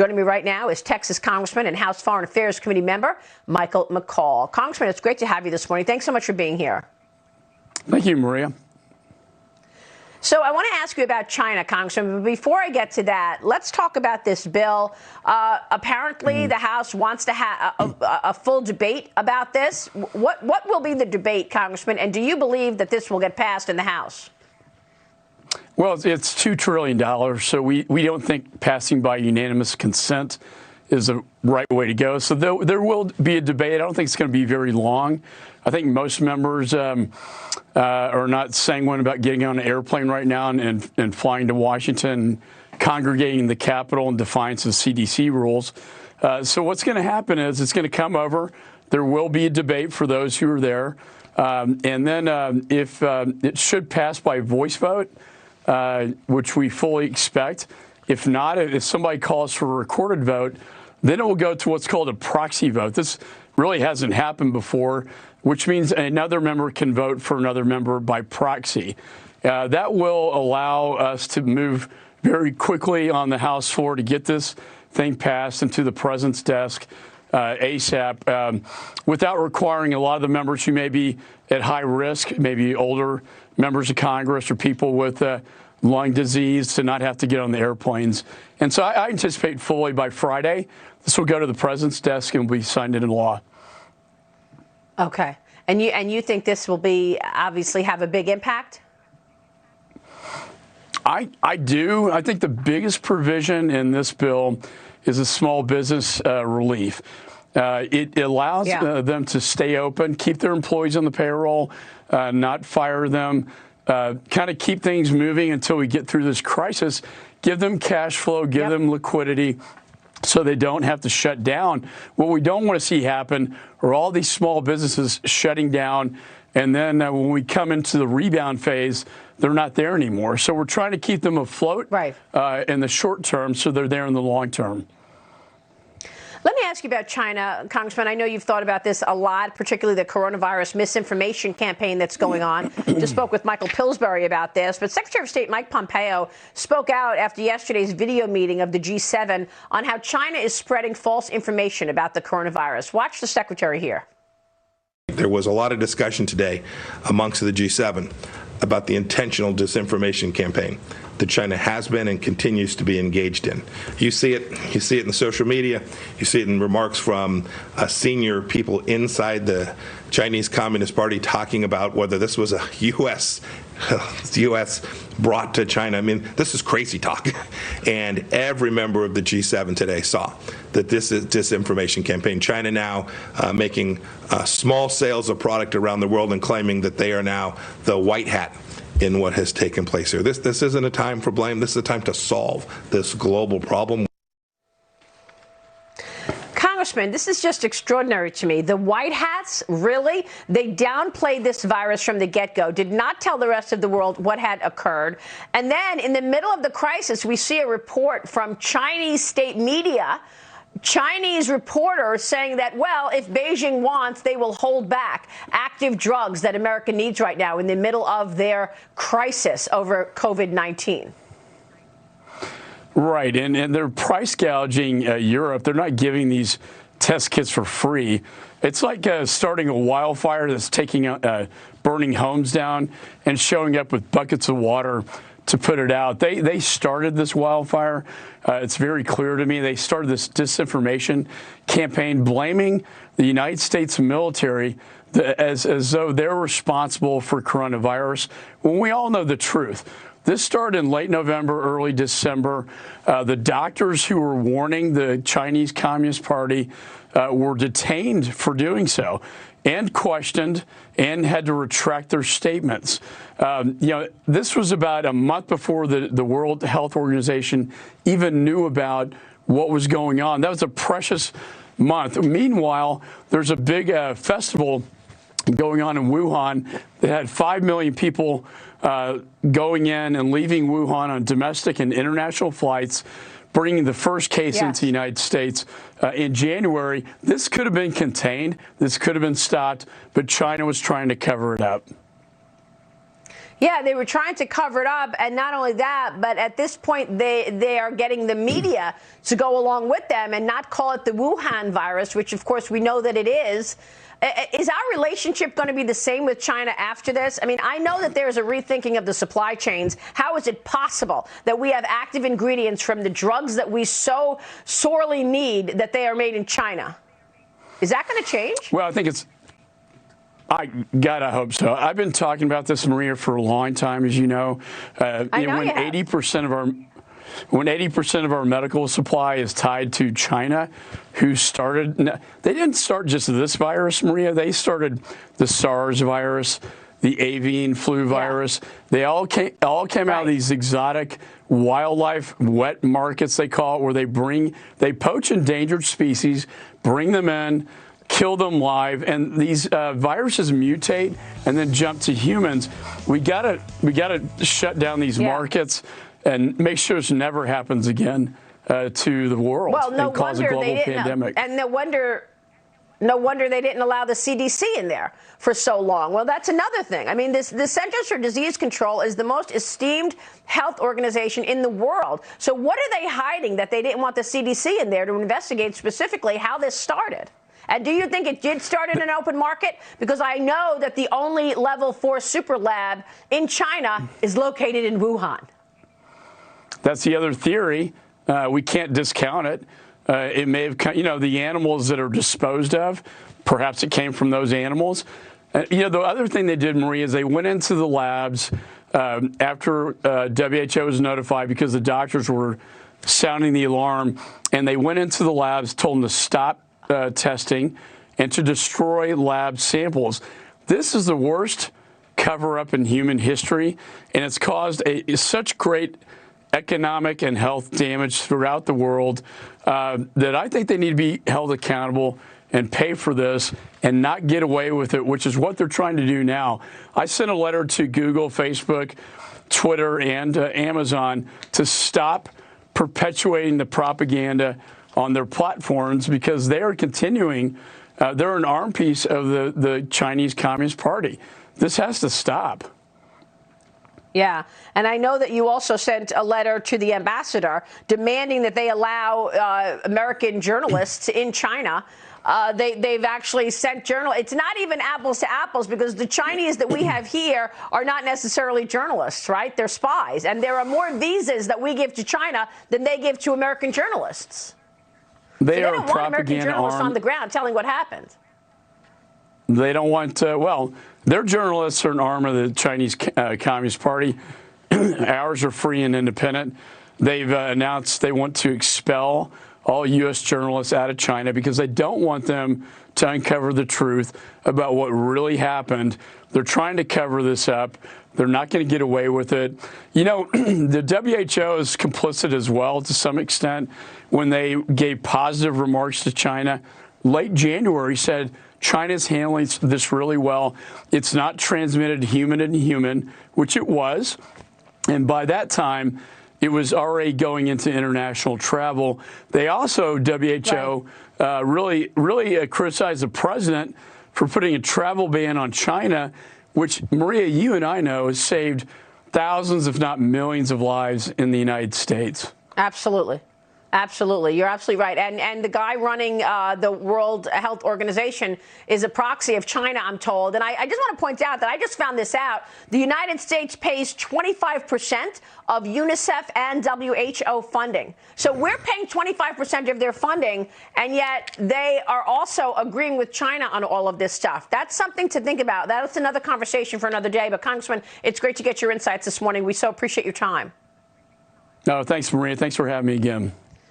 Joining me right now is Texas Congressman and House Foreign Affairs Committee member Michael McCaul. Congressman, it's great to have you this morning. Thanks so much for being here. Thank you, Maria. So I want to ask you about China, Congressman. But before I get to that, let's talk about this bill. Apparently, the House wants to have a full debate about this. What will be the debate, Congressman? And do you believe that this will get passed in the House? Well, it's $2 trillion, so we don't think passing by unanimous consent is the right way to go. So there will be a debate. I don't think it's going to be very long. I think most members are not sanguine about getting on an airplane right now and flying to Washington, congregating in the Capitol in defiance of CDC rules. So what's going to happen is it's going to come over. There will be a debate for those who are there. And then if it should pass by voice vote, which we fully expect. If not, if somebody calls for a recorded vote, then it will go to what's called a proxy vote. This really hasn't happened before, which means another member can vote for another member by proxy. That will allow us to move very quickly on the House floor to get this thing passed and to the president's desk ASAP, without requiring a lot of the members who may be at high risk, maybe older members of Congress or people with lung disease, to not have to get on the airplanes. And so I anticipate fully by Friday, this will go to the president's desk and will be signed into law. Okay. And you think this will be obviously have a big impact? I do. I think the biggest provision in this bill is a small business relief. It allows them to stay open, keep their employees on the payroll, not fire them, kind of keep things moving until we get through this crisis, give them cash flow, give them liquidity so they don't have to shut down. What we don't want to see happen are all these small businesses shutting down, and then when we come into the rebound phase, they're not there anymore. So we're trying to keep them afloat in the short term so they're there in the long term. Let me ask you about China, Congressman. I know you've thought about this a lot, particularly the coronavirus misinformation campaign that's going on. Just spoke with Michael Pillsbury about this. But Secretary of State Mike Pompeo spoke out after yesterday's video meeting of the G7 on how China is spreading false information about the coronavirus. Watch the Secretary here. There was a lot of discussion today amongst the G7 about the intentional disinformation campaign that China has been and continues to be engaged in. You see it in the social media. You see it in remarks from senior people inside the Chinese Communist Party talking about whether this was a U.S. brought to China. I mean, this is crazy talk. And every member of the G7 today saw that this is disinformation campaign. China now making small sales of product around the world and claiming that they are now the white hat in what has taken place here. This isn't a time for blame. This is a time to solve this global problem. Congressman, this is just extraordinary to me. The white hats, really? They downplayed this virus from the get-go, did not tell the rest of the world what had occurred. And then in the middle of the crisis, we see a report from Chinese state media, Chinese reporters saying that, well, if Beijing wants, they will hold back active drugs that America needs right now in the middle of their crisis over COVID-19. Right, and they're price gouging Europe. They're not giving these test kits for free. It's like starting a wildfire that's taking burning homes down and showing up with buckets of water to put it out. They started this wildfire. It's very clear to me. They started this disinformation campaign blaming the United States military as though they're responsible for coronavirus, when we all know the truth. This started in late November, early December. The doctors who were warning the Chinese Communist Party were detained for doing so and questioned and had to retract their statements. This was about a month before the World Health Organization even knew about what was going on. That was a precious month. Meanwhile, there's a big festival going on in Wuhan that had 5 million people going in and leaving Wuhan on domestic and international flights, bringing the first case into the United States in January. This could have been contained. This could have been stopped, but China was trying to cover it up. Yeah, they were trying to cover it up, and not only that, but at this point, they are getting the media to go along with them and not call it the Wuhan virus, which, of course, we know that it is. Is our relationship going to be the same with China after this? I mean, I know that there's a rethinking of the supply chains. How is it possible that we have active ingredients from the drugs that we so sorely need that they are made in China? Is that going to change? Well, I think I gotta hope so. I've been talking about this, Maria, for a long time, as you know. I know when you have. 80% of our medical supply is tied to China, who started. They didn't start just this virus, Maria. They started the SARS virus, the avian flu virus. They all came out of these exotic wildlife wet markets, they call it, where they poach endangered species, bring them in, kill them live, and these viruses mutate and then jump to humans. We gotta shut down these markets and make sure this never happens again to the world and cause a global pandemic. And no wonder they didn't allow the CDC in there for so long. Well, that's another thing. I mean, the Centers for Disease Control is the most esteemed health organization in the world. So what are they hiding that they didn't want the CDC in there to investigate specifically how this started? And do you think it did start in an open market? Because I know that the only level 4 super lab in China is located in Wuhan. That's the other theory. We can't discount it. It may have come, the animals that are disposed of, perhaps it came from those animals. The other thing they did, Maria, is they went into the labs after WHO was notified because the doctors were sounding the alarm, and they went into the labs, told them to stop testing and to destroy lab samples. This is the worst cover-up in human history, and it's caused such great economic and health damage throughout the world that I think they need to be held accountable and pay for this and not get away with it, which is what they're trying to do now. I sent a letter to Google, Facebook, Twitter, and Amazon to stop perpetuating the propaganda on their platforms because they are continuing. They're an arm piece of the Chinese Communist Party. This has to stop. Yeah, and I know that you also sent a letter to the ambassador demanding that they allow American journalists in China. They've actually sent journalists. It's not even apples to apples because the Chinese that we have here are not necessarily journalists, right? They're spies. And there are more visas that we give to China than they give to American journalists. They don't want American journalists on the ground telling what happened. They don't want, their journalists are an arm of the Chinese Communist Party. Ours are free and independent. They've announced they want to expel all U.S. journalists out of China because they don't want them to uncover the truth about what really happened. They're trying to cover this up. They're not going to get away with it. The WHO is complicit as well to some extent when they gave positive remarks to China. Late January said China's handling this really well. It's not transmitted human to human, which it was. And by that time, it was already going into international travel. They also, WHO, really criticized the president for putting a travel ban on China, which, Maria, you and I know has saved thousands, if not millions, of lives in the United States. Absolutely. Absolutely. You're absolutely right. And the guy running the World Health Organization is a proxy of China, I'm told. And I just want to point out that I just found this out. The United States pays 25% of UNICEF and WHO funding. So we're paying 25% of their funding, and yet they are also agreeing with China on all of this stuff. That's something to think about. That's another conversation for another day. But, Congressman, it's great to get your insights this morning. We so appreciate your time. No, thanks, Maria. Thanks for having me again.